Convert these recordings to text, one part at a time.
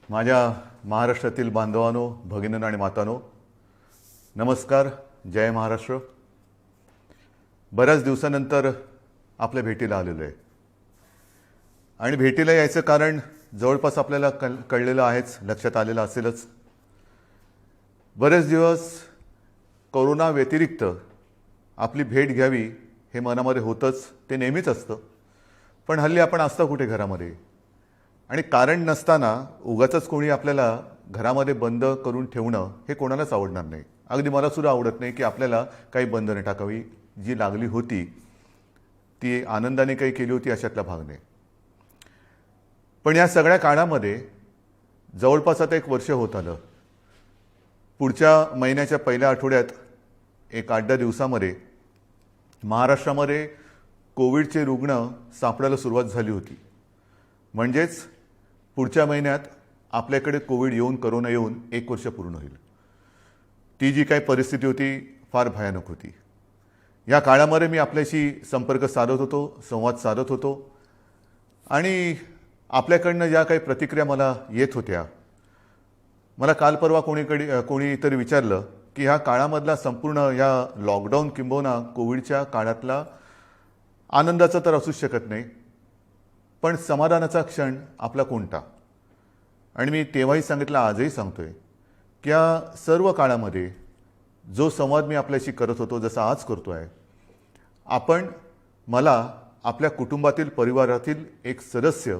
माझ्या महाराष्ट्रातील बांधवांनो, भगिनींनो आणि मातांनो, नमस्कार. जय महाराष्ट्र. बऱ्याच दिवसानंतर आपल्या भेटीला आलेलो आहे आणि भेटीला यायचं कारण जवळपास आपल्याला कळलेलं आहेच, लक्षात आलेलं असेलच. बरेच दिवस कोरोना व्यतिरिक्त आपली भेट घ्यावी हे मनामध्ये होतंच, ते नेहमीच असतं. पण हल्ली आपण असता कुठे घरामध्ये, आणि कारण नसताना उगाचच कोणी आपल्याला घरामध्ये बंद करून ठेवणं हे कोणालाच आवडणार नाही. अगदी मला सुद्धा आवडत नाही की आपल्याला काही बंधने टाकावी. जी लागली होती ती आनंदाने काही केली होती अशातला भाग नाही. पण या सगळ्या काळामध्ये जवळपास आता 1 वर्ष होत आलं. पुढच्या महिन्याच्या पहिल्या आठवड्यात एक 8-10 दिवसामध्ये महाराष्ट्रामध्ये कोविडचे रुग्ण सापडायला सुरुवात झाली होती. म्हणजेच पुढच्या महिन्यात आपल्याकडे कोविड येऊन, करोना येऊन 1 वर्ष पूर्ण होईल. ती जी काही परिस्थिती होती फार भयानक होती. या काळामध्ये मी आपल्याशी संपर्क साधत होतो, संवाद साधत होतो, आणि आपल्याकडनं ज्या काही प्रतिक्रिया मला येत होत्या, मला काल परवा कोणीतरी विचारलं की ह्या काळामधला संपूर्ण या लॉकडाऊन किंबहुना कोविडच्या काळातला आनंदाचा तर असूच शकत नाही, पण समाधानाचा क्षण आपला कोणता. आणि मी तेव्हाही सांगितलं, आजही सांगतोय की या सर्व काळामध्ये जो संवाद मी आपल्याशी करत होतो, जसा आज करतो आहे, आपण मला आपल्या कुटुंबातील, परिवारातील एक सदस्य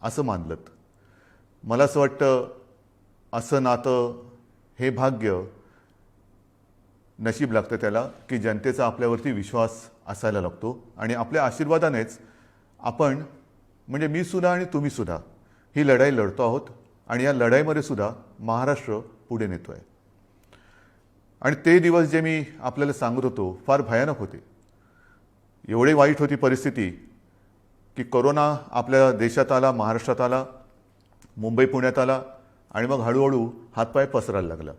असं मानलं. मला असं वाटतं, असं नातं हे भाग्य, नशीब लागतं त्याला की जनतेचा आपल्यावरती विश्वास असायला लागतो. आणि आपल्या आशीर्वादानेच आपण, म्हणजे मी सुद्धा आणि तुम्ही सुद्धा, ही लढाई लढतो आहोत. आणि या लढाईमध्ये सुद्धा महाराष्ट्र पुढे नेतो आहे. आणि ते दिवस जे मी आपल्याला सांगत होतो फार भयानक होते. एवढी वाईट होती परिस्थिती की कोरोना आपल्या देशात आला, महाराष्ट्रात आला, मुंबई पुण्यात आला, आणि मग हळूहळू हातपाय पसरायला लागला.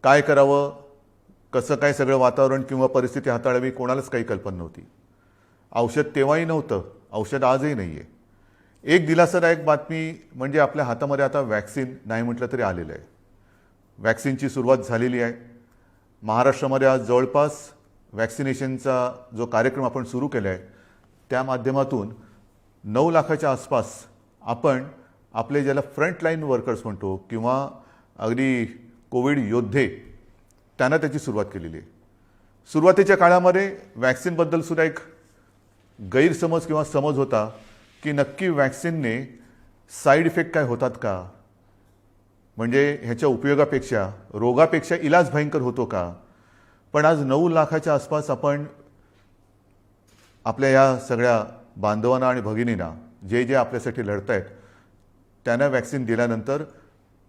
काय करावं, कसं काय सगळं वातावरण किंवा परिस्थिती हाताळावी, कोणालाच काही कल्पना नव्हती. औषध तेव्हाही नव्हतं, औषध आजही नाही आहे. एक दिलासादायक बातमी म्हणजे आपल्या हातामध्ये आता वॅक्सिन नाही म्हटलं तरी आलेलं आहे. वॅक्सिनची सुरुवात झालेली आहे. महाराष्ट्रामध्ये आज जवळपास वॅक्सिनेशनचा जो कार्यक्रम आपण सुरू केला आहे, त्या माध्यमातून 9 लाखाच्या आसपास आपण आपले ज्याला फ्रंटलाईन वर्कर्स म्हणतो किंवा अगदी कोविड योद्धे, त्यांना त्याची सुरुवात केलेली आहे. सुरुवातीच्या काळामध्ये वॅक्सिनबद्दल सुद्धा एक गैरसमज किंवा समज होता की नक्की वॅक्सिनने साईड इफेक्ट काय होतात का, म्हणजे ह्याच्या उपयोगापेक्षा रोगापेक्षा इलाज भयंकर होतो का. पण आज 9 लाखाच्या आसपास आपण आपल्या या सगळ्या बांधवांना आणि भगिनींना, जे जे आपल्यासाठी लढत आहेत, त्यांना वॅक्सिन दिल्यानंतर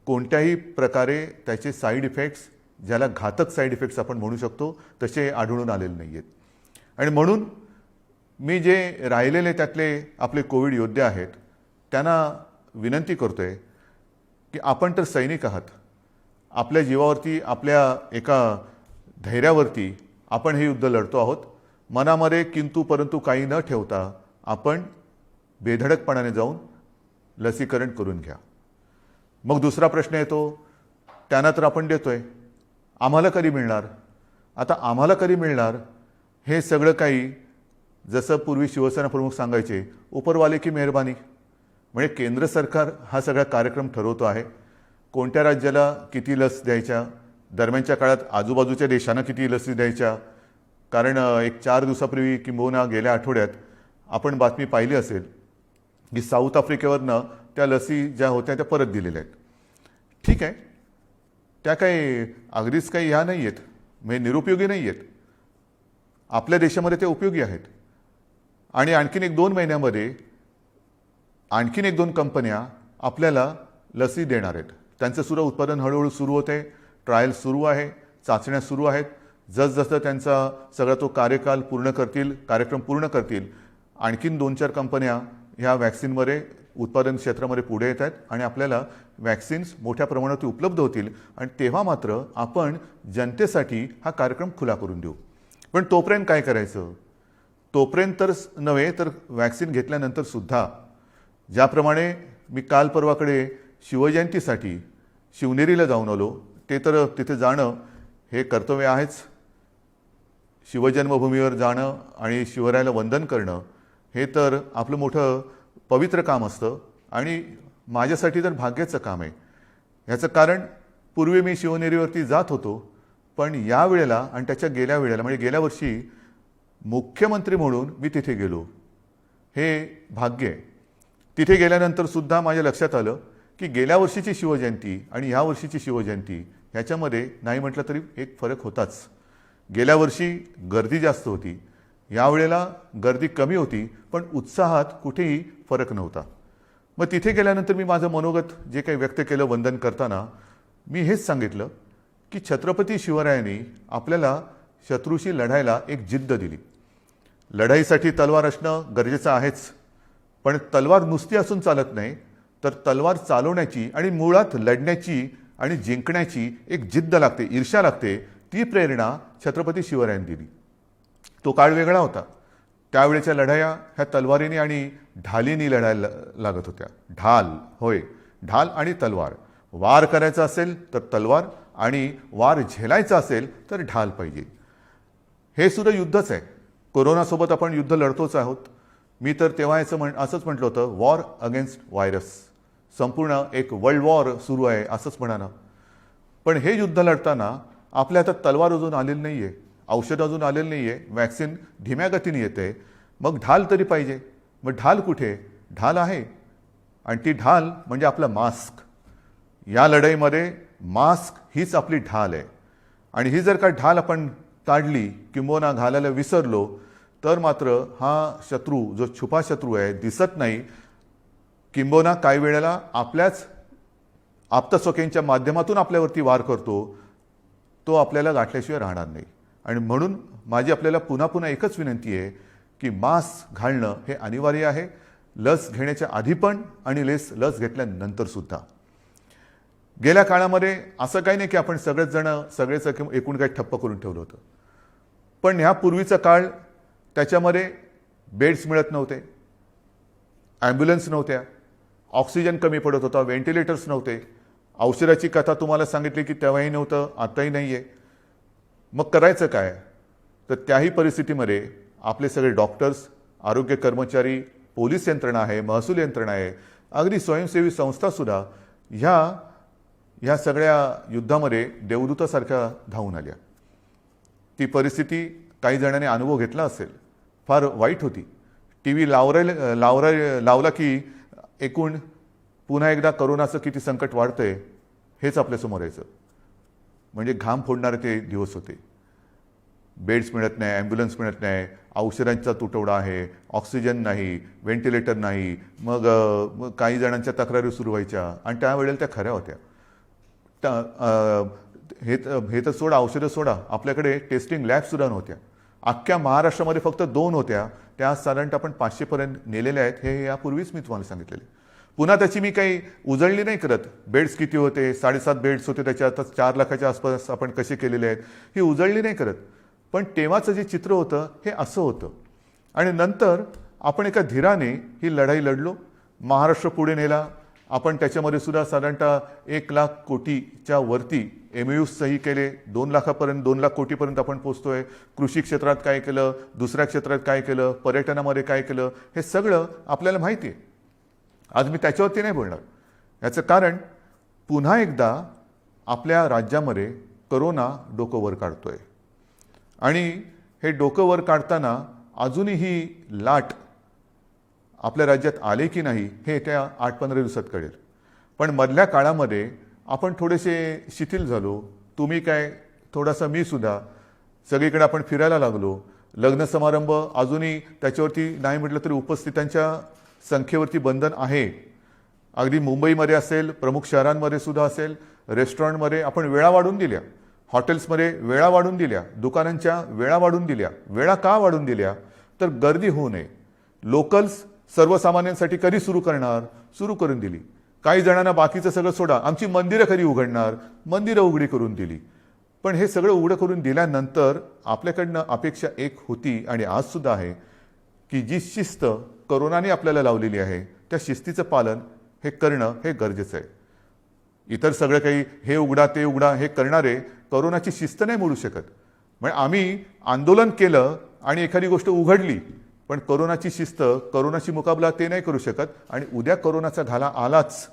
कोणत्याही प्रकारे त्याचे साईड इफेक्ट्स, ज्याला घातक साईड इफेक्ट्स आपण म्हणू शकतो, तसे आढळून आलेले नाही आहेत. आणि म्हणून मी जे राहिलेले त्यातले आपले कोविड योद्धे आहेत त्यांना विनंती करतोय की आपण तर सैनिक आहात. आपल्या जीवावरती, आपल्या एका धैर्यावरती आपण हे युद्ध लढतो आहोत. मनामध्ये किंतु परंतु काही न ठेवता आपण बेधडकपणाने जाऊन लसीकरण करून घ्या. मग दुसरा प्रश्न येतो, त्यांना तर आपण देतोय, आम्हाला कधी मिळणार. आता आम्हाला कधी मिळणार हे सगळं काही, जसं पूर्वी शिवसेना प्रमुख सांगायचे, उपरवाले की मेहरबानी. म्हणजे केंद्र सरकार हा सगळा कार्यक्रम ठरवतो आहे, कोणत्या राज्याला किती लस द्यायच्या, दरम्यानच्या काळात आजूबाजूच्या देशांना किती लसी द्यायच्या. कारण एक 4 दिवसापूर्वी किंबहुना गेल्या आठवड्यात आपण बातमी पाहिली असेल की साऊथ आफ्रिकेवरनं त्या लसी ज्या होत्या त्या परत दिलेल्या आहेत. ठीक आहे, त्या काही अगदीच काही ह्या नाही आहेत, म्हणजे निरुपयोगी नाही आहेत. आपल्या देशामध्ये ते उपयोगी आहेत. आणि आणखीन 1-2 महिन्यामध्ये आणखीन 1-2 कंपन्या आपल्याला लसी देणार आहेत. त्यांचं सुद्धा उत्पादन हळूहळू सुरू होते, ट्रायल सुरू आहे, चाचण्या सुरू आहेत. जसजसं त्यांचा सगळा तो कार्यक्रम पूर्ण करतील, आणखीन 2-4 कंपन्या ह्या वॅक्सिनमध्ये उत्पादन क्षेत्रामध्ये पुढे येत आहेत आणि आपल्याला वॅक्सिन्स मोठ्या प्रमाणात उपलब्ध होतील. आणि तेव्हा मात्र आपण जनतेसाठी हा कार्यक्रम खुला करून देऊ. पण तोपर्यंत काय करायचं, तोपर्यंत तर नव्हे तर वॅक्सिन घेतल्यानंतर सुद्धा, ज्याप्रमाणे मी काल परवाकडे शिवजयंतीसाठी शिवनेरीला जाऊन आलो. ते तर तिथे जाणं हे कर्तव्य आहेच. शिवजन्मभूमीवर जाणं आणि शिवरायाला वंदन करणं हे तर आपलं मोठं पवित्र काम असतं आणि माझ्यासाठी तर भाग्याचं काम आहे. ह्याचं कारण पूर्वी मी शिवनेरीवरती जात होतो, पण या वेळेला आणि त्याच्या गेल्या वेळेला म्हणजे गेल्या वर्षी मुख्यमंत्री म्हणून मी तिथे गेलो. हे भाग्य आहे. तिथे गेल्यानंतर सुद्धा माझ्या लक्षात आलं की गेल्या वर्षीची शिवजयंती आणि ह्या वर्षीची शिवजयंती ह्याच्यामध्ये नाही म्हटलं तरी एक फरक होताच. गेल्या वर्षी गर्दी जास्त होती, यावेळेला गर्दी कमी होती, पण उत्साहात कुठेही फरक नव्हता. मग तिथे गेल्यानंतर मी माझं मनोगत जे काही व्यक्त केलं वंदन करताना मी हेच सांगितलं की छत्रपती शिवरायांनी आपल्याला शत्रूशी लढायला एक जिद्द दिली. लढाईसाठी तलवार असणं गरजेचं आहेच, पण तलवार नुसती असून चालत नाही, तर तलवार चालवण्याची आणि मुळात लढण्याची आणि जिंकण्याची एक जिद्द लागते, ईर्ष्या लागते. ती प्रेरणा छत्रपती शिवरायांनी दिली. तो काळ वेगळा होता. त्यावेळेच्या लढाया ह्या तलवारीने आणि ढालीने लढायला लागत होत्या. ढाल, होय, ढाल आणि तलवार. वार करायचा असेल तर तलवार आणि वार झेलायचा असेल तर ढाल पाहिजे. हे सुद्धा युद्धच आहे. कोरोनासोबत आपण युद्ध लढतोच आहोत. मी तर तेव्हा असंच म्हटलं होतं, वॉर अगेन्स्ट व्हायरस. संपूर्ण एक वर्ल्ड वॉर सुरू आहे असंच म्हणा ना. पण हे युद्ध लढताना आपल्या हातात तलवार अजून आलेली नाही आहे, औषध अजून आलेलं नाही आहे, वॅक्सिन धीम्या गतीने येते. मग ढाल तरी पाहिजे. मग ढाल कुठे? ढाल आहे, आणि ती ढाल म्हणजे आपला मास्क. या लढाईमध्ये मास्क हीच आपली ढाल आहे. आणि ही जर का ढाल आपण काढली किंबहुना घालायला विसरलो तर मात्र हा शत्रू जो छुपा शत्रू आहे, दिसत नाही, किंबहुना काही वेळेला आपल्याच आप्तस्वकीयांच्या माध्यमातून आपल्यावरती वार करतो, तो आपल्याला गाठल्याशिवाय राहणार नाही. आणि म्हणून माझी आपल्याला पुन्हा पुन्हा एकच विनंती आहे की मास्क घालणं हे अनिवार्य आहे, लस घेण्याच्या आधी पण आणि लस घेतल्यानंतर सुद्धा. गेल्या काळामध्ये असं काही नाही की आपण सगळेच एकूण काही ठप्प करून ठेवलं होतं. पण ह्या पूर्वीचा काळ, त्याच्यामध्ये बेड्स मिळत नव्हते, ॲम्ब्युलन्स नव्हत्या, ऑक्सिजन कमी पडत होता, व्हेंटिलेटर्स नव्हते. औषधाची कथा तुम्हाला सांगितली की तेव्हाही नव्हतं, आताही नाही आहे. मग करायचं काय? तर त्याही परिस्थितीमध्ये आपले सगळे डॉक्टर्स, आरोग्य कर्मचारी, पोलीस यंत्रणा आहे, महसूल यंत्रणा आहे, अगदी स्वयंसेवी संस्थासुद्धा ह्या सगळ्या युद्धामध्ये देवदूतासारख्या धावून आल्या. ती परिस्थिती काही जणांनी अनुभव घेतला असेल, फार वाईट होती. टी व्ही लावला की एकूण पुन्हा एकदा करोनाचं किती संकट वाढतंय हेच आपल्यासमोर यायचं. म्हणजे घाम फोडणारे ते दिवस होते. बेड्स मिळत नाही, ॲम्ब्युलन्स मिळत नाही, औषधांचा तुटवडा आहे, ऑक्सिजन नाही, व्हेंटिलेटर नाही. मग काही जणांच्या तक्रारी सुरू व्हायच्या आणि त्यावेळेला त्या खऱ्या होत्या. हे तर सोडा, औषधं सोडा, आपल्याकडे टेस्टिंग लॅबसुद्धा नव्हत्या. अख्ख्या महाराष्ट्रामध्ये फक्त 2 होत्या. त्या साधारणतः आपण 500पर्यंत नेलेल्या आहेत. हे यापूर्वीच मी तुम्हाला सांगितलेले. पुन्हा त्याची मी काही उजळणी नाही करत. बेड्स किती होते? 7.5 बेड्स होते, त्याच्यात 4 लाखाच्या आसपास आपण कसे केलेले आहेत ही उजळणी नाही करत. पण तेव्हाचं जे चित्र होतं हे असं होतं. आणि नंतर आपण एका धीराने ही लढाई लढलो, महाराष्ट्र पुढे नेला. आपण त्याच्यामध्ये सुद्धा साधारणतः 1 लाख कोटीच्या वरती MOU सही केले. 2 लाखापर्यंत, 2 लाख कोटीपर्यंत आपण पोहोचतोय. कृषी क्षेत्रात काय केलं, दुसऱ्या क्षेत्रात काय केलं, पर्यटनामध्ये काय केलं, हे सगळं आपल्याला माहिती आहे. आज मी त्याच्यावरती नाही बोलणार. याचं कारण पुन्हा एकदा आपल्या राज्यामध्ये करोना डोकं वर काढतोय. आणि हे डोकं वर काढताना अजूनही लाट आपल्या राज्यात आले की नाही हे त्या 8-15 दिवसात कळेल. पण मधल्या काळामध्ये आपण थोडेसे शिथिल झालो. तुम्ही काय, थोडासा मी सुद्धा. सगळीकडे आपण फिरायला लागलो. लग्न समारंभ अजूनही त्याच्यावरती नाही म्हटलं तरी उपस्थितांच्या संख्येवरती बंधन आहे. अगदी मुंबईमध्ये असेल, प्रमुख शहरांमध्ये सुद्धा असेल, रेस्टॉरंटमध्ये आपण वेळा वाढवून दिल्या, हॉटेल्समध्ये वेळा वाढवून दिल्या, दुकानांच्या वेळा वाढवून दिल्या. वेळा का वाढवून दिल्या? तर गर्दी होऊ नये. लोकल्स सर्वसामान्यांसाठी कधी सुरू करणार? सुरू करून दिली. काही जणांना बाकीचं सगळं सोडा, आमची मंदिरं कधी उघडणार? मंदिरं उघडी करून दिली. पण हे सगळं उघडं करून दिल्यानंतर आपल्याकडनं अपेक्षा एक होती आणि आज सुद्धा आहे की जी शिस्त करोनाने आपल्याला लावलेली आहे त्या शिस्तीचं पालन हे करणं हे गरजेचं आहे. इतर सगळं काही हे उघडा ते उघडा हे करणारे करोनाची शिस्त नाही मोडू शकत. म्हणजे आम्ही आंदोलन केलं आणि एखादी गोष्ट उघडली, पण करोनाची शिस्त, करोनाची मुकाबला ते नाही करू शकत. आणि उद्या करोनाचा घाला आलाच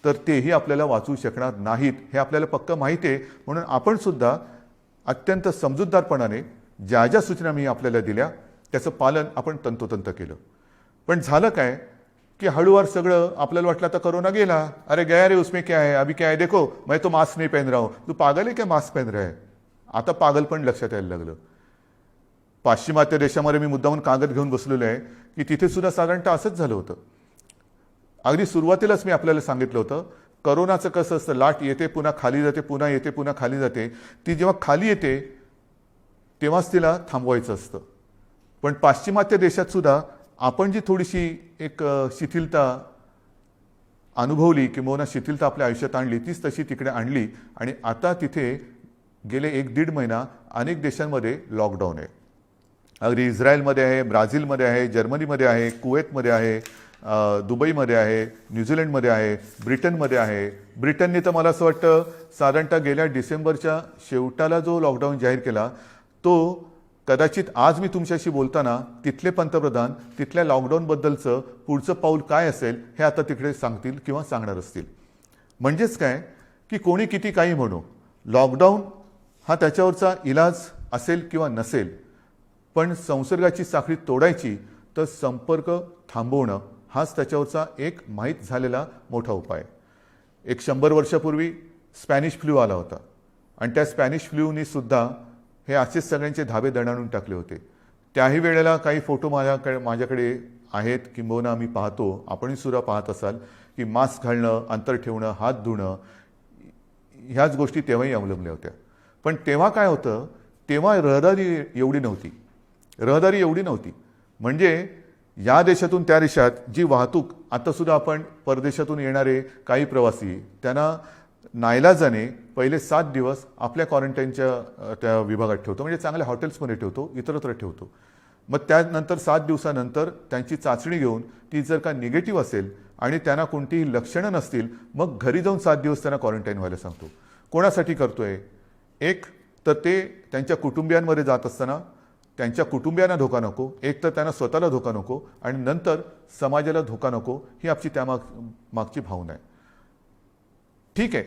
तर तेही आपल्याला वाचवू शकणार नाहीत, हे आपल्याला पक्क माहिती आहे. म्हणून आपण सुद्धा अत्यंत समजूतदारपणाने ज्या ज्या सूचना मी आपल्याला दिल्या त्याचं पालन आपण तंतोतंत केलं. पण झालं काय कि हळूवार सगळं आपल्याला वाटलं आता कोरोना गेला, अरे गया रे उसमें क्या है, अभी क्या है देखो मैं तो मास्क नहीं पहन रहा हूं, तू पागल है क्या मास्क पहन रहा है. आता पागल पण लक्षात यायला लागलं. पाश्चिमात्य देशामध्ये मी मुद्दामून कागद घेऊन बसलेलो आहे की तिथे सुद्धा साधारणतः असंच झालं होतं. अगदी सुरुवातीलाच मी आपल्याला सांगितलं होतं, करोनाचं कसं असतं, लाट येते पुन्हा खाली जाते, पुन्हा येते पुन्हा खाली जाते. ती जेव्हा खाली येते तेव्हाच तिला थांबवायचं असतं. पण पाश्चिमात्य देशात सुद्धा आपण जी थोडीशी एक शिथिलता अनुभवली किंवा शिथिलता आपल्या आयुष्यात आणली, तीच तशी तिकडे आणली. आणि आता तिथे गेले 1-1.5 महिना अनेक देशांमध्ये लॉकडाऊन आहे. अगदी इस्रायलमध्ये आहे, ब्राझीलमध्ये आहे, जर्मनीमध्ये आहे, कुवेतमध्ये आहे, दुबईमध्ये आहे, न्यूझीलंडमध्ये आहे, ब्रिटनमध्ये आहे. ब्रिटनने तर मला असं वाटतं साधारणतः गेल्या डिसेंबरच्या शेवटाला जो लॉकडाऊन जाहीर केला तो कदाचित आज मी तुमच्याशी बोलताना तिथले पंतप्रधान तिथल्या लॉकडाऊनबद्दलचं पुढचं पाऊल काय असेल हे आता तिकडे सांगतील किंवा सांगणार असतील. म्हणजेच काय की कोणी किती काही म्हणू, लॉकडाऊन हा त्याच्यावरचा इलाज असेल किंवा नसेल, पण संसर्गाची साखळी तोडायची तर संपर्क थांबवणं हाच त्याच्यावरचा एक माहीत झालेला मोठा उपाय. एक 100 वर्षापूर्वी स्पॅनिश फ्लू आला होता आणि त्या स्पॅनिश फ्लूनी सुद्धा हे असेच सगळ्यांचे धाबे दणाणून टाकले होते. त्याही वेळेला काही फोटो माझ्याकडे आहेत, किंबहुना आम्ही पाहतो, आपणही सुद्धा पाहत असाल की मास्क घालणं, अंतर ठेवणं, हात धुणं ह्याच गोष्टी तेव्हाही अवलंबल्या होत्या. पण तेव्हा काय होतं, तेव्हा रहदारी एवढी नव्हती. म्हणजे या देशातून त्या देशात जी वाहतूक, आता सुद्धा आपण परदेशातून येणारे काही प्रवासी त्यांना नाईलाजाने पहिले 7 दिवस आपल्या क्वारंटाईनच्या त्या विभागात ठेवतो, म्हणजे चांगल्या हॉटेल्समध्ये ठेवतो, इतरत्र ठेवतो. मग त्यानंतर 7 दिवसानंतर त्यांची चाचणी घेऊन ती जर का निगेटिव्ह असेल आणि त्यांना कोणतीही लक्षणं नसतील, मग घरी जाऊन 7 दिवस त्यांना क्वारंटाईन व्हायला सांगतो. कोणासाठी करतोय? एक तर ते त्यांच्या कुटुंबियांमध्ये जात असताना त्यांच्या कुटुंबियांना धोका नको, एक तर त्यांना स्वतःला धोका नको आणि नंतर समाजाला धोका नको, ही आपली मागची भावना आहे. ठीक आहे,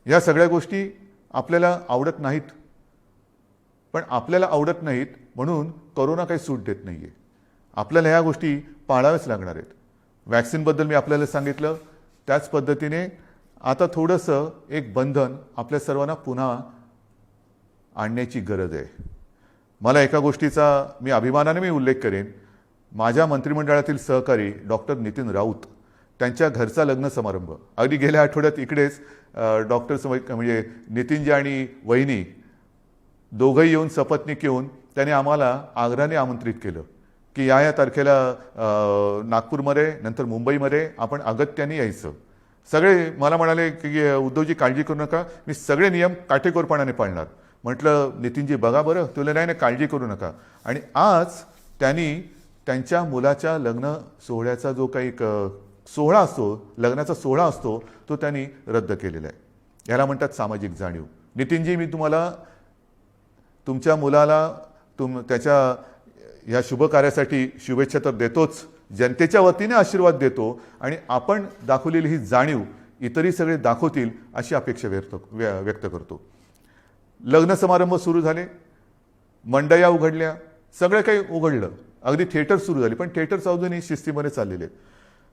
या सगळ्या गोष्टी आपल्याला आवडत नाहीत, पण आपल्याला आवडत नाहीत म्हणून कोरोना काही सूट देत नाहीये. आपल्याला ह्या गोष्टी पाळाव्याच लागणार आहेत. वॅक्सिनबद्दल मी आपल्याला सांगितलं, त्याच पद्धतीने आता थोडंसं एक बंधन आपल्या सर्वांना पुन्हा आणण्याची गरज आहे. मला एका गोष्टीचा मी अभिमानाने उल्लेख करेन. माझ्या मंत्रिमंडळातील सहकारी डॉक्टर नितीन राऊत, त्यांच्या घरचा लग्न समारंभ अगदी गेल्या आठवड्यात इकडेच डॉक्टर म्हणजे नितीनजी आणि वहिनी दोघंही येऊन सपत्नीक येऊन त्याने आम्हाला आग्रहाने आमंत्रित केलं की या तारखेला नागपूरमध्ये नंतर मुंबईमध्ये आपण अगत्याने यायचं. सगळे मला म्हणाले की उद्धवजी काळजी करू नका, मी सगळे नियम काटेकोरपणाने पाळणार. म्हटलं नितीनजी बघा बरं, तुला नाही काळजी करू नका. आणि आज त्यांनी त्यांच्या मुलाच्या लग्न सोहळ्याचा जो काही सोहळा असतो, लग्नाचा सोहळा असतो, तो त्यांनी रद्द केलेला आहे. याला म्हणतात सामाजिक जाणीव. नितीनजी, मी तुम्हाला तुमच्या मुलाला त्याच्या ह्या शुभ कार्यासाठी शुभेच्छा तर देतोच, जनतेच्या वतीने आशीर्वाद देतो आणि आपण दाखवलेली ही जाणीव इतरही सगळे दाखवतील अशी अपेक्षा व्यक्त करतो. लग्न समारंभ सुरू झाले, मंडया उघडल्या, सगळं काही उघडलं, अगदी थिएटर सुरू झाली, पण थिएटर्स अजूनही शिस्तीमध्ये चाललेले आहेत.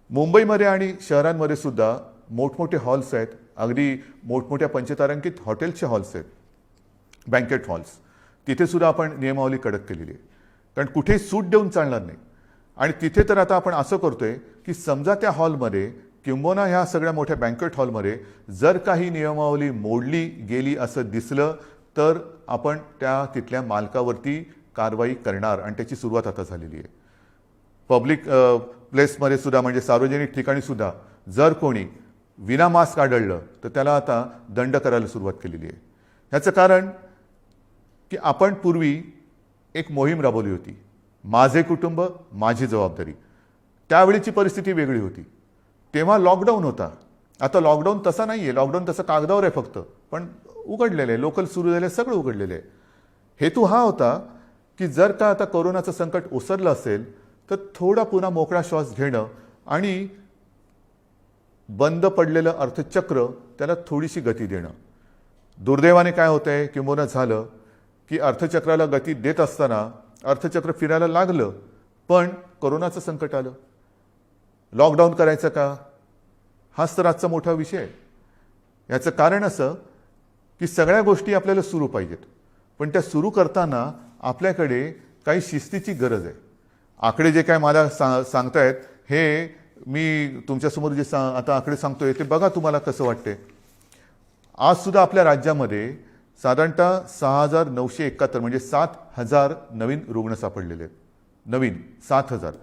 मुंबईमध्ये आणि शहरांमध्ये सुद्धा मोठमोठे हॉल्स आहेत, अगदी मोठमोठ्या पंचतारांकित हॉटेल्सचे हॉल्स आहेत, बँकेट हॉल्स. तिथे सुद्धा आपण नियमावली कडक केलेली आहे, कारण कुठेही सूट देऊन चालणार नाही. आणि तिथे तर आता आपण असं करतोय की समजा त्या हॉलमध्ये किंबहुना ह्या सगळ्या मोठ्या बँकेट हॉलमध्ये जर काही नियमावली मोडली गेली असं दिसलं तर आपण त्या तिथल्या मालकावरती कारवाई करणार आणि त्याची सुरुवात आता झालेली आहे. पब्लिक प्लेसमध्ये सुद्धा म्हणजे सार्वजनिक ठिकाणी सुद्धा जर कोणी विना मास्क आढळलं तर त्याला आता दंड करायला सुरुवात केलेली आहे. ह्याचं कारण की आपण पूर्वी एक मोहीम राबवली होती, माझे कुटुंब माझी जबाबदारी. त्यावेळीची परिस्थिती वेगळी होती, तेव्हा लॉकडाऊन होता आता लॉकडाऊन तसा नाही आहे, लॉकडाऊन तसं कागदावर आहे फक्त, पण उघडलेलं आहे, लोकल सुरू झाले, सगळं उघडलेलं आहे. हेतू हा होता की जर का आता कोरोनाचं संकट ओसरलं असेल तर थोडा पुन्हा मोकळा श्वास घेणं आणि बंद पडलेलं अर्थचक्र त्याला थोडीशी गती देणं. दुर्दैवाने काय होतंय किंबहुना झालं की अर्थचक्राला गती देत असताना अर्थचक्र फिरायला लागलं, पण कोरोनाचं संकट आलं. लॉकडाऊन करायचं का, हाच तर आजचा मोठा विषय आहे. याचं कारण असं की सगळ्या गोष्टी आपल्याला सुरू पाहिजेत, पण त्या सुरू करताना आपल्याकडे काही शिस्तीची गरज आहे. आकडे जे काय मला सांगतायत हे मी तुमच्यासमोर जे आता आकडे सांगतोय ते बघा तुम्हाला कसं वाटते. आज सुद्धा आपल्या राज्यामध्ये साधारणतः 6,971 म्हणजे 7,000 नवीन रुग्ण सापडलेले आहेत. नवीन 7,000.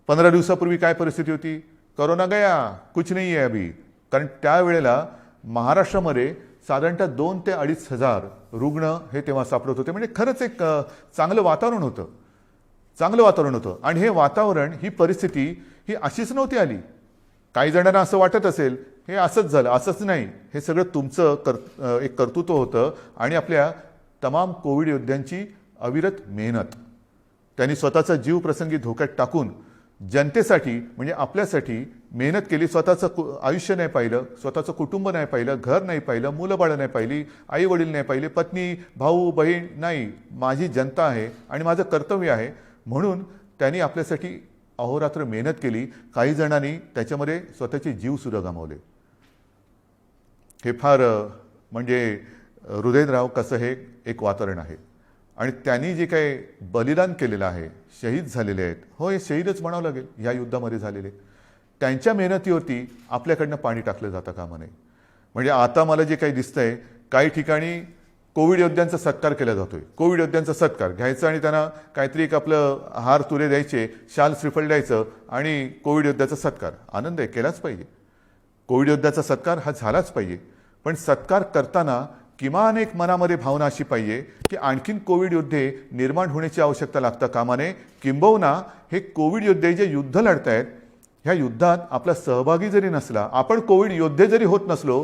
15 दिवसापूर्वी काय परिस्थिती होती, कोरोना गया कुछ नहीं है अभी. कारण त्यावेळेला महाराष्ट्रामध्ये साधारणतः 2,000 ते 2,500 रुग्ण हे तेव्हा सापडत होते. म्हणजे खरंच एक चांगलं वातावरण होतं, चांगलं वातावरण होतं. आणि हे वातावरण, ही परिस्थिती ही अशीच नव्हती आली. काही जणांना असं वाटत असेल हे असंच झालं, असंच नाही, हे सगळं तुमचं एक कर्तृत्व होतं आणि आपल्या तमाम कोविड योद्ध्यांची अविरत मेहनत. त्यांनी स्वतःचा जीव प्रसंगी धोक्यात टाकून जनतेसाठी म्हणजे आपल्यासाठी मेहनत केली. स्वतःचं आयुष्य नाही पाहिलं, स्वतःचं कुटुंब नाही पाहिलं, घर नाही पाहिलं, मुलं बाळं नाही पाहिली, आई वडील नाही पाहिले, पत्नी भाऊ बहीण नाही. माझी जनता आहे आणि माझं कर्तव्य आहे म्हणून त्यांनी आपल्यासाठी अहोरात्र मेहनत केली. काही जणांनी त्याच्यामध्ये स्वतःचे जीवसुद्धा गमावले. हे फार म्हणजे हृदयद्रावक कसं हे एक वातावरण आहे. आणि त्यांनी जे काही बलिदान केलेलं आहे, शहीद झालेले आहेत, हो हे शहीदच म्हणावं लागेल या युद्धामध्ये झालेले, त्यांच्या मेहनतीवरती आपल्याकडनं पाणी टाकलं जातं कामा नये. म्हणजे आता मला जे काही दिसतंय, काही ठिकाणी कोविड योद्ध्यांचा सत्कार केला जातोय. कोविड योद्ध्यांचा सत्कार घ्यायचा आणि त्यांना काहीतरी एक आपलं हार तुरे द्यायचे, शाल श्रीफळ द्यायचं आणि कोविड योद्ध्याचा सत्कार. आनंद आहे, केलाच पाहिजे. कोविड योद्ध्याचा सत्कार हा झालाच पाहिजे. पण सत्कार करताना किमान एक मनामध्ये भावना अशी पाहिजे की आणखीन कोविड योद्धे निर्माण होण्याची आवश्यकता लागता कामा नये. किंबहुना हे कोविड योद्धे जे युद्ध लढतायत, ह्या युद्धात आपला सहभागी जरी नसला, आपण कोविड योद्धे जरी होत नसलो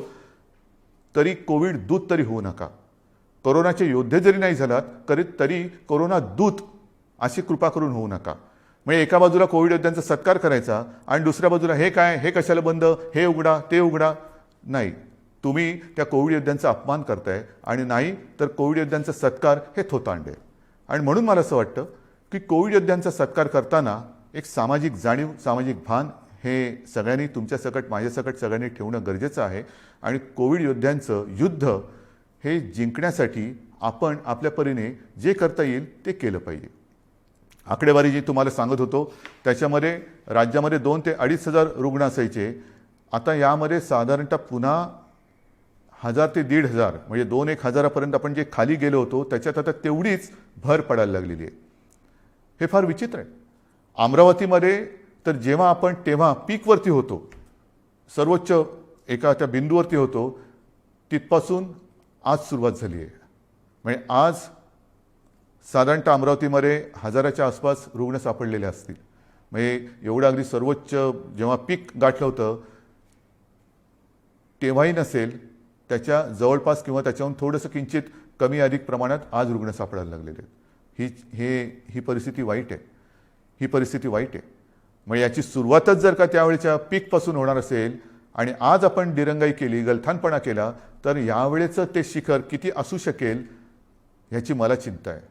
तरी कोविड दूत तरी होऊ नका. कोरोनाचे योद्धे जरी नाही झालात तरी कोरोना दूत अशी कृपा करून होऊ नका. म्हणजे एका बाजूला कोविड योद्ध्यांचा सत्कार करायचा आणि दुसऱ्या बाजूला हे काय, हे कशाला बंद, हे उघडा, ते उघडा. नाही, तुम्ही त्या कोविड योद्ध्यांचा अपमान करताय आणि नाही तर कोविड योद्ध्यांचा सत्कार हे थोतांडे. आणि म्हणून मला असं वाटतं की कोविड योद्ध्यांचा सत्कार करताना एक सामाजिक जाणीव, सामाजिक भान हे सगळ्यांनी तुमच्यासकट माझ्यासकट सगळ्यांनी ठेवणं गरजेचं आहे. आणि कोविड योद्ध्यांचं युद्ध हे जिंकण्यासाठी आपण आपल्या परीने जे करता येईल ते केलं पाहिजे. आकडेवारी जी तुम्हाला सांगत होतो त्याच्यामध्ये राज्यामध्ये 2,000 ते 2,500 रुग्ण असायचे. आता यामध्ये साधारणतः पुन्हा 1,000 ते 1,500 म्हणजे 2,000-1,000पर्यंत आपण जे खाली गेलो होतो त्याच्यात आता तेवढीच भर पडायला लागलेली आहे. हे फार विचित्र आहे. अमरावतीमध्ये तर जेव्हा आपण तेव्हा पीकवरती होतो, सर्वोच्च एका त्या बिंदूवरती होतो, तिथपासून आज सुरुवात झाली आहे. म्हणजे आज साधारणतः अमरावतीमध्ये 1,000च्या आसपास रुग्ण सापडलेले असतील. म्हणजे एवढं अगदी सर्वोच्च जेव्हा पीक गाठलं होतं तेव्हाही नसेल, त्याच्या जवळपास किंवा त्याच्याहून थोडंसं किंचित कमी अधिक प्रमाणात आज रुग्ण सापडायला लागलेले आहेत. ही परिस्थिती वाईट आहे. ही परिस्थिती वाईट आहे. मग याची सुरुवातच जर का त्यावेळेच्या पीकपासून होणार असेल आणि आज आपण दिरंगाई केली, गलथानपणा केला, तर यावेळेचं ते शिखर किती असू शकेल ह्याची मला चिंता आहे.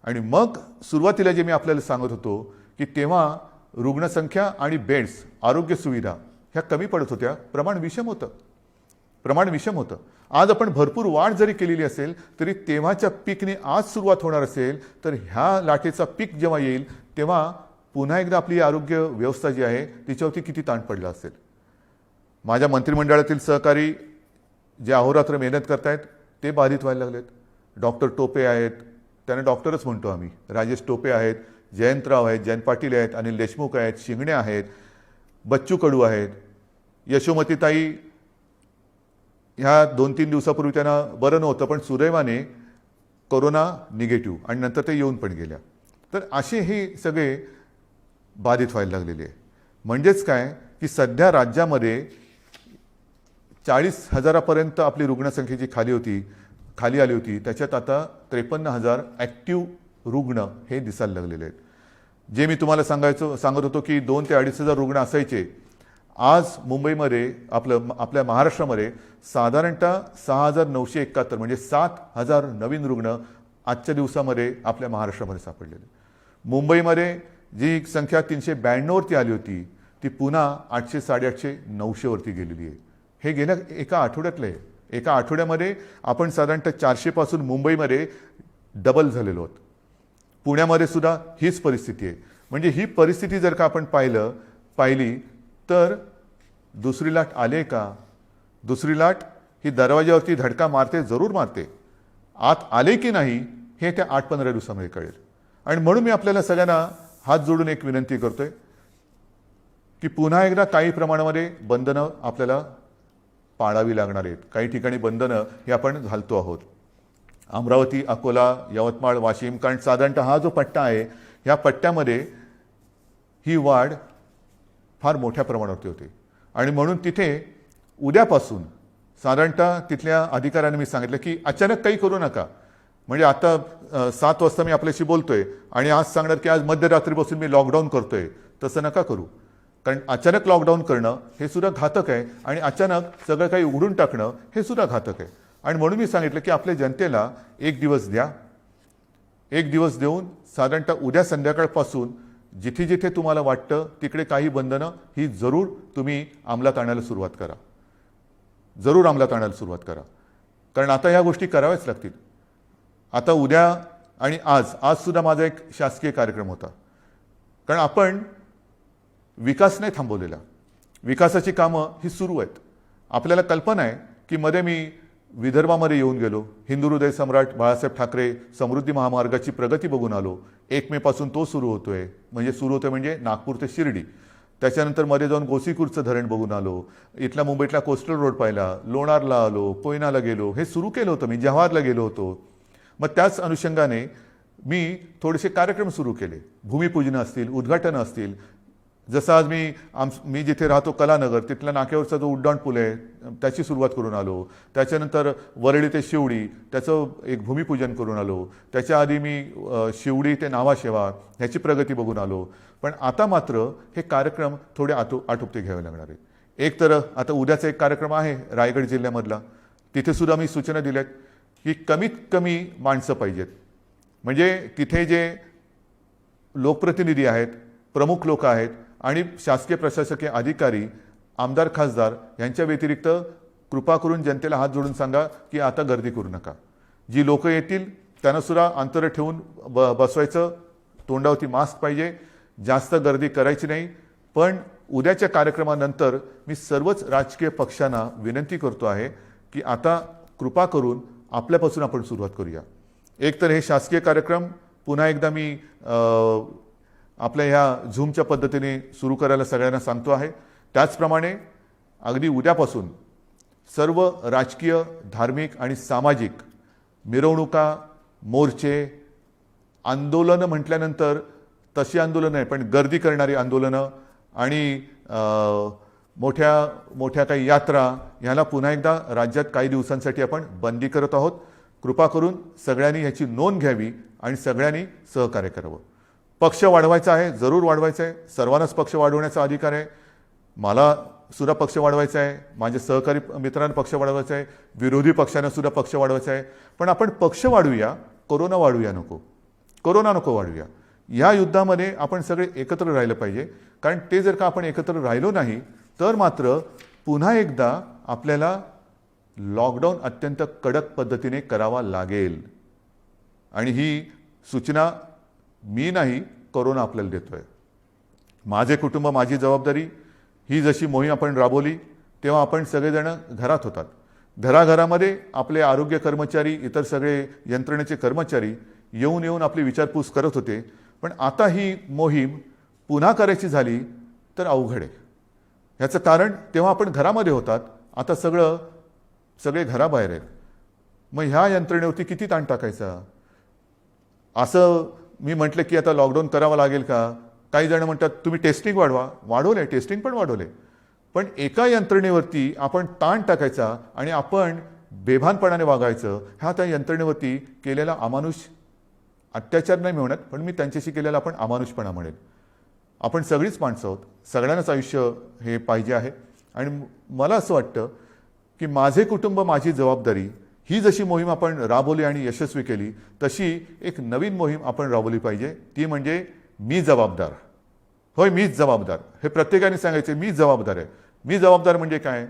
आणि मग सुरुवातीला जे मी आपल्याला सांगत होतो की तेव्हा रुग्णसंख्या आणि बेड्स, आरोग्य सुविधा ह्या कमी पडत होत्या, प्रमाण विषम होतं. आज आपण भरपूर वाढ जरी केलेली असेल तरी तेव्हाच्या पीकने आज सुरुवात होणार असेल तर ह्या लाटेचा पीक जेव्हा येईल तेव्हा पुन्हा एकदा आपली आरोग्य व्यवस्था जी आहे तिच्यावरती किती ताण पडला असेल. माझ्या मंत्रिमंडळातील सहकारी जे अहोरात्र मेहनत करतायत ते बाधित व्हायला लागलेत. डॉक्टर टोपे आहेत, त्यांना डॉक्टरच म्हणतो आम्ही, राजेश टोपे आहेत, जयंतराव आहेत, जयंत पाटील आहेत, अनिल देशमुख आहेत, शिंगणे आहेत, बच्चू कडू आहेत, यशोमतीताई ह्या 2-3 दिवसापूर्वी त्यांना बरं नव्हतं पण सुदैवाने कोरोना निगेटिव्ह आणि नंतर ते येऊन पण गेल्या. तर असे हे सगळे बाधित व्हायला लागलेले आहे. म्हणजेच काय की सध्या राज्यामध्ये 40,000पर्यंत आपली रुग्णसंख्येची खाली आली होती, त्याच्यात आता 53,000 ॲक्टिव्ह रुग्ण हे दिसायला लागलेले आहेत. जे मी तुम्हाला सांगत होतो की 2 ते 2,500 रुग्ण असायचे, आज मुंबईमध्ये आपल्या महाराष्ट्रामध्ये साधारणतः 6,971 म्हणजे 7,000 नवीन रुग्ण आजच्या दिवसामध्ये आपल्या महाराष्ट्रामध्ये सापडलेले. मुंबईमध्ये जी संख्या 392वरती आली होती ती पुन्हा 800, 850, 900वरती गेलेली आहे. हे गेल्या एका आठवड्यातलं आहे. एका आठवड्यामध्ये आपण साधारणतः 400 पासून मुंबईमध्ये डबल झालेलो आहोत. पुण्यामध्ये सुद्धा हीच परिस्थिती आहे. म्हणजे ही परिस्थिती जर का आपण पाहिली तर दुसरी लाट आले का? दुसरी लाट ही दरवाजावरती धडका मारते, जरूर मारते. आत आले की नाही हे त्या 8-15 दिवसामध्ये कळेल. आणि म्हणून मी आपल्याला सगळ्यांना हात जोडून एक विनंती करतोय की पुन्हा एकदा काही प्रमाणामध्ये बंधनं आपल्याला पाळावी लागणार आहेत. काही ठिकाणी बंधनं हे आपण घालतो आहोत. अमरावती, अकोला, यवतमाळ, वाशिम, कारण साधारणतः हा जो पट्टा आहे ह्या पट्ट्यामध्ये ही वाढ फार मोठ्या प्रमाणावरती होते. आणि म्हणून तिथे उद्यापासून साधारणतः तिथल्या अधिकाऱ्यांनी मी सांगितलं की अचानक काही करू नका. म्हणजे आता 7 वाजता मी आपल्याशी बोलतोय आणि आज सांगणार की आज मध्यरात्रीपासून मी लॉकडाऊन करतोय, तसं नका करू. कारण अचानक लॉकडाऊन करणं हे सुद्धा घातक आहे आणि अचानक सगळं काही उघडून टाकणं हे सुद्धा घातक आहे. आणि म्हणून मी सांगितलं की आपल्या जनतेला 1 दिवस द्या. 1 दिवस देऊन साधारणतः उद्या संध्याकाळपासून जिथे जिथे तुम्हाला वाटतं तिकडे काही बंधनं ही जरूर तुम्ही अंमलात आणायला सुरुवात करा. जरूर अंमलात आणायला सुरुवात करा. कारण आता ह्या गोष्टी कराव्याच लागतील. आता उद्या आणि आज सुद्धा माझा एक शासकीय कार्यक्रम होता. कारण आपण विकास नाही थांबवलेला. विकासाची कामं ही सुरू आहेत. आपल्याला कल्पना आहे की मध्ये मी विदर्भामध्ये येऊन गेलो. हिंदू हृदय सम्राट बाळासाहेब ठाकरे समृद्धी महामार्गाची प्रगती बघून आलो. 1 मे पासून तो सुरू होतोय. म्हणजे नागपूर ते शिर्डी. त्याच्यानंतर मध्ये जाऊन गोसीखुर्दचं धरण बघून आलो. इथला मुंबईतला कोस्टल रोड पाहिला. लोणारला आलो, कोयनाला गेलो. हे सुरू केलं होतं मी. जव्हारला गेलो होतो. मग त्याच अनुषंगाने मी थोडेसे कार्यक्रम सुरू केले. भूमिपूजनं असतील, उद्घाटनं असतील. जसं आज मी जिथे राहतो कलानगर, तिथला नाक्यावरचा जो उड्डाण पूल आहे त्याची सुरुवात करून आलो. त्याच्यानंतर वरळी ते शिवडी त्याचं एक भूमिपूजन करून आलो. त्याच्या आधी मी शिवडी ते नावाशेवा ह्याची प्रगती बघून आलो. पण आता मात्र हे कार्यक्रम थोडे आटोपते घ्यावे लागणार आहेत. एक तर आता उद्याचा एक कार्यक्रम आहे रायगड जिल्ह्यामधला. तिथे सुद्धा मी सूचना दिल्यात की कमीत कमी माणसं पाहिजेत. म्हणजे तिथे जे लोकप्रतिनिधी आहेत, प्रमुख लोक आहेत आणि शासकीय प्रशासकीय अधिकारी, आमदार, खासदार यांच्या व्यतिरिक्त कृपा करून जनतेला हात जोडून सांगा की आता गर्दी करू नका. जी लोक येतील त्यांना सुद्धा अंतर ठेवून बसवायचं. तोंडावरती मास्क पाहिजे. जास्त गर्दी करायची नाही. पण उद्याच्या कार्यक्रमानंतर मी सर्वच राजकीय पक्षांना विनंती करतो आहे की आता कृपा करून आपल्यापासून आपण सुरुवात करूया. एक तर हे शासकीय कार्यक्रम पुन्हा एकदा मी आपल्या ह्या झूमच्या पद्धतीने सुरू करायला सगळ्यांना सांगतो आहे. त्याचप्रमाणे अगदी उद्यापासून सर्व राजकीय, धार्मिक आणि सामाजिक मिरवणुका, मोर्चे, आंदोलनं म्हटल्यानंतर तशी आंदोलनं आहे पण गर्दी करणारी आंदोलनं आणि मोठ्या काही यात्रा ह्याला पुन्हा एकदा राज्यात काही दिवसांसाठी आपण बंदी करत आहोत. कृपा करून सगळ्यांनी ह्याची नोंद घ्यावी आणि सगळ्यांनी सहकार्य करावं. पक्ष वाढवायचा आहे, जरूर वाढवायचा आहे. सर्वांनाच पक्ष वाढवण्याचा अधिकार आहे. मला सुद्धा पक्ष वाढवायचा आहे. माझे सहकारी मित्रांना पक्ष वाढवायचा आहे. विरोधी पक्षांना सुद्धा पक्ष वाढवायचा आहे. पण आपण पक्ष वाढवूया, कोरोना नको वाढवूया. या युद्धामध्ये आपण सगळे एकत्र राहिलं पाहिजे. कारण ते जर का आपण एकत्र राहिलो नाही तर मात्र पुन्हा एकदा आपल्याला लॉकडाऊन अत्यंत कडक पद्धतीने करावा लागेल. आणि ही सूचना मी नाही, कोरोना आपल्याला देतोय. माझे कुटुंब माझी जबाबदारी ही जशी मोहीम आपण राबवली तेव्हा आपण सगळेजण घरात होतात. घराघरामध्ये आपले आरोग्य कर्मचारी, इतर सगळे यंत्रणेचे कर्मचारी येऊन आपली विचारपूस करत होते. पण आता ही मोहीम पुन्हा करायची झाली तर अवघड आहे. ह्याचं कारण तेव्हा आपण घरामध्ये होतात, आता सगळे घराबाहेर आहेत. मग ह्या यंत्रणेवरती किती ताण टाकायचा? असं मी म्हटलं की आता लॉकडाऊन करावं लागेल का? काही जण म्हणतात तुम्ही टेस्टिंग वाढवले, टेस्टिंग पण वाढवले. पण एका यंत्रणेवरती आपण ताण टाकायचा आणि आपण बेभानपणाने वागायचं, हा त्या यंत्रणेवरती केलेला अमानुष अत्याचार नाही म्हणत, पण मी त्यांच्याशी केलेला आपण अमानुषपणा म्हणेल. आपण सगळीच माणसं आहोत, सगळ्यांनाच आयुष्य हे पाहिजे आहे. आणि मला असं वाटतं की माझे कुटुंब माझी जबाबदारी ही जशी मोहीम आपण राबवली आणि यशस्वी केली, तशी एक नवीन मोहीम आपण राबवली पाहिजे. ती म्हणजे मी जबाबदार. होय, मीच जबाबदार. हे प्रत्येकाने सांगायचे, मी जबाबदार आहे. मी जबाबदार म्हणजे काय,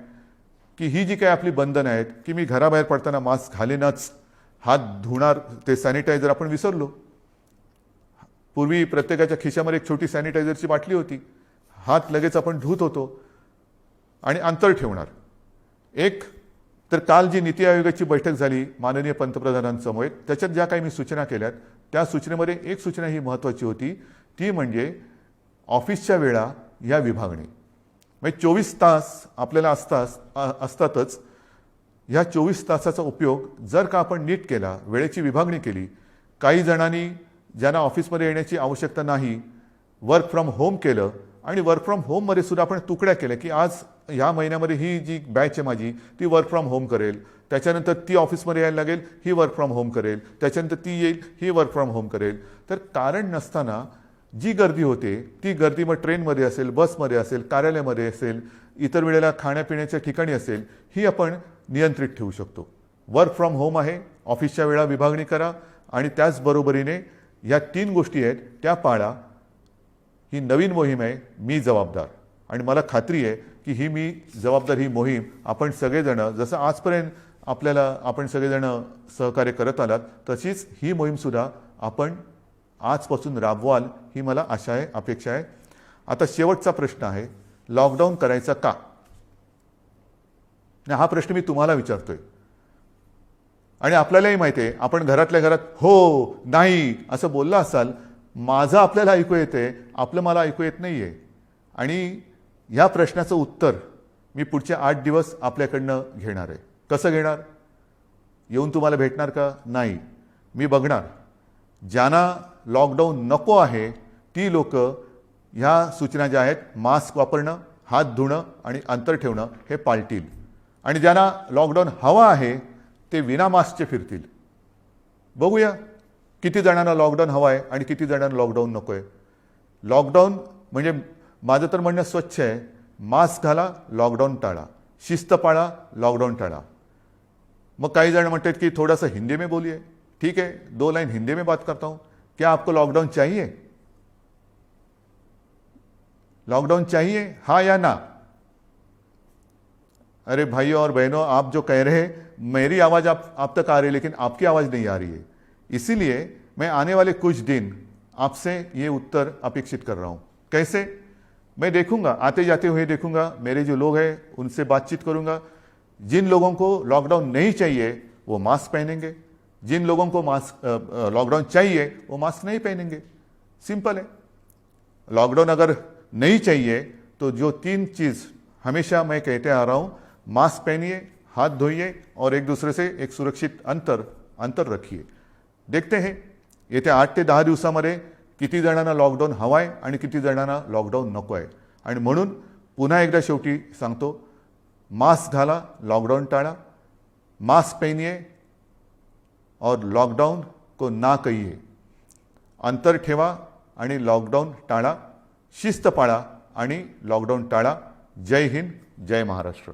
की ही जी काही आपली बंधनं आहेत, की मी घराबाहेर पडताना मास्क घालेनच, हात धुणार, ते सॅनिटायझर आपण विसरलो. पूर्वी प्रत्येकाच्या खिशामध्ये एक छोटी सॅनिटायझरची बाटली होती, हात लगेच आपण धुत होतो. आणि अंतर ठेवणार. एक तर काल जी नीती आयोगाची बैठक झाली माननीय पंतप्रधानांसमोर, त्याच्यात ज्या काही मी सूचना केल्यात, त्या सूचनेमध्ये एक सूचना ही महत्त्वाची होती, ती म्हणजे ऑफिसच्या वेळा या विभागणी. म्हणजे 24 तास आपल्याला असतातच. ह्या 24 तासाचा उपयोग जर का आपण नीट केला, वेळेची विभागणी केली, काही जणांनी ज्यांना ऑफिसमध्ये येण्याची आवश्यकता नाही, वर्क फ्रॉम होम केलं, आणि वर्क फ्रॉम होममध्ये सुद्धा आपण तुकड्या केल्या, की आज ह्या महिन्यामध्ये ही जी बॅच आहे माझी, ती वर्क फ्रॉम होम करेल, त्याच्यानंतर ती ऑफिसमध्ये यायला लागेल, ही वर्क फ्रॉम होम करेल, त्याच्यानंतर ती येईल, ही वर्क फ्रॉम होम करेल. तर कारण नसताना जी गर्दी होते, ती गर्दी मग ट्रेनमध्ये असेल, बसमध्ये असेल, कार्यालयामध्ये असेल, इतर वेळेला खाण्यापिण्याच्या ठिकाणी असेल, ही आपण नियंत्रित ठेवू शकतो. वर्क फ्रॉम होम आहे, ऑफिसच्या वेळा विभागणी करा, आणि त्याचबरोबरीने या 3 गोष्टी आहेत त्या पाळा. ही नवीन मोहीम आहे, मी जबाबदार. आणि मला खात्री आहे की ही मी जबाबदार ही मोहीम आपण सगळेजण, जसं आजपर्यंत आपण सगळेजण सहकार्य करत आलात, तशीच ही मोहीमसुद्धा आपण आजपासून राबवाल, ही मला आशा आहे, अपेक्षा आहे. आता शेवटचा प्रश्न आहे, लॉकडाऊन करायचा का? हा प्रश्न मी तुम्हाला विचारतोय. आणि आपल्यालाही माहिती आहे, आपण घरातल्या घरात हो नाही असं बोलला असाल, माझं आपल्याला ऐकू येते, आपलं मला ऐकू येत नाही आहे. आणि या प्रश्नाचं उत्तर मी पुढचे 8 दिवस आपल्याकडनं घेणार आहे. कसं घेणार? येऊन तुम्हाला भेटणार का? नाही. मी बघणार, ज्यांना लॉकडाऊन नको आहे ती लोक ह्या सूचना ज्या आहेत, मास्क वापरणं, हात धुणं आणि अंतर ठेवणं, हे पाळतील. आणि ज्यांना लॉकडाऊन हवा आहे ते विना मास्कचे फिरतील. बघूया किती जणांना लॉकडाऊन हवा आहे आणि किती जणांना लॉकडाऊन नको आहे. लॉकडाऊन म्हणजे माझं तर म्हणणं स्वच्छ आहे, मास्क घाला, लॉकडाऊन टाळा, शिस्त पाळा, लॉकडाऊन टाळा. मग काही जण म्हणतात की थोड़ा सा हिंदी में बोलिए. ठीक है, 2 लाइन हिंदी में बात करता हूं. क्या आपको लॉकडाउन चाहिए? लॉकडाउन चाहिए, हाँ या ना? अरे भाइयों और बहनों, आप जो कह रहे हैं, मेरी आवाज आप तक आ रही है, लेकिन आपकी आवाज नहीं आ रही है. इसीलिए मैं आने वाले कुछ दिन आपसे ये उत्तर अपेक्षित कर रहा हूं. कैसे? मैं देखूंगा, आते जाते हुए देखूंगा, मेरे जो लोग हैं उनसे बातचीत करूंगा. जिन लोगों को लॉकडाउन नहीं चाहिए वो मास्क पहनेंगे, जिन लोगों को लॉकडाउन चाहिए वो मास्क नहीं पहनेंगे. सिंपल है. लॉकडाउन अगर नहीं चाहिए तो जो 3 चीज हमेशा मैं कहते आ रहा हूं, मास्क पहनिए, हाथ धोइए और एक दूसरे से एक सुरक्षित अंतर रखिए. देखते हैं येत्या 8 ते 10 दिवसामध्ये किती जणांना लॉकडाऊन हवा आहे आणि किती जणांना लॉकडाऊन नको आहे. आणि म्हणून पुन्हा एकदा शेवटी सांगतो, मास्क घाला, लॉकडाऊन टाळा, मास्क पहनिए और लॉकडाऊन को ना कहिए. अंतर ठेवा आणि लॉकडाऊन टाळा, शिस्त पाळा आणि लॉकडाऊन टाळा. जय हिंद, जय महाराष्ट्र.